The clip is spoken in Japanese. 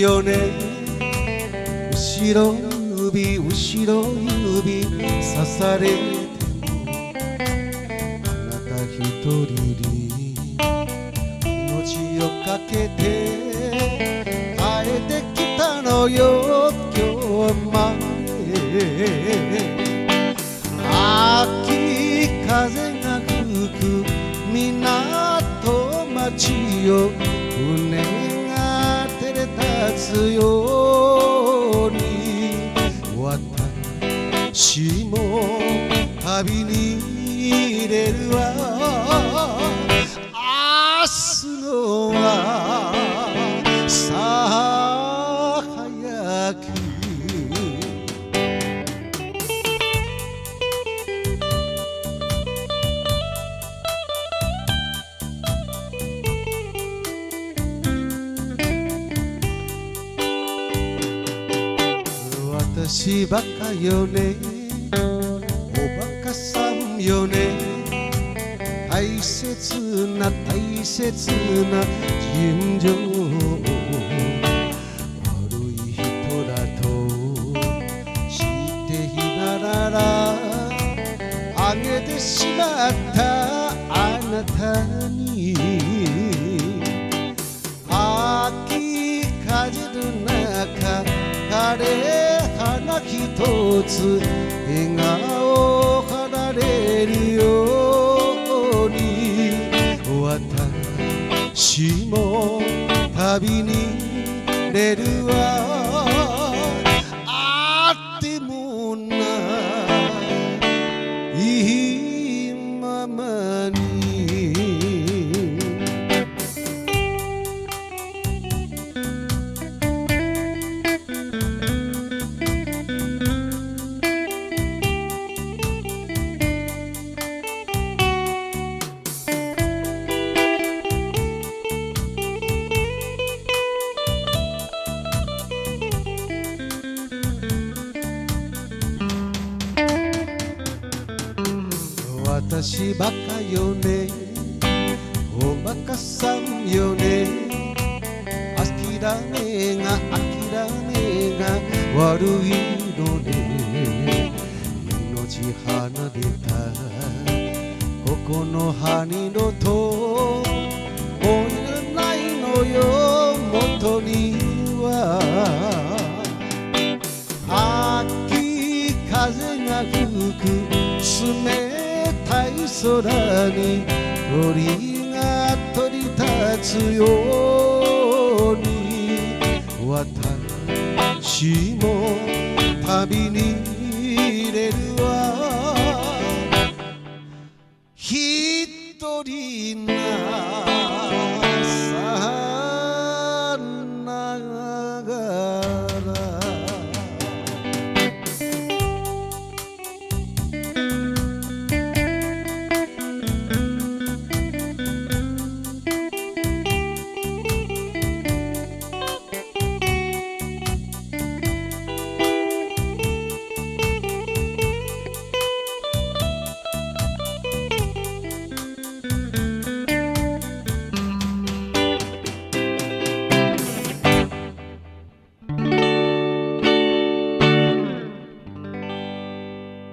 よね後ろ指後ろ指刺されてもあなた一人に命をかけて帰ってきたのよ今日まで秋風が吹く港町よ船が照れ立つように私も旅に出るわ明日の朝早く私バカよねおバカさんよね大切な大切な尋常悪い人だと知っていながらあげてしまったあなたに秋風の中枯れ花一つ笑顔離れるように私も旅に出るわあってもないままに私バカよねおバカさんよね諦めが悪いのね命離れたここの葉にのともういらないのよ元には秋風が吹く冷たい空に鳥が鳥立つように私も旅に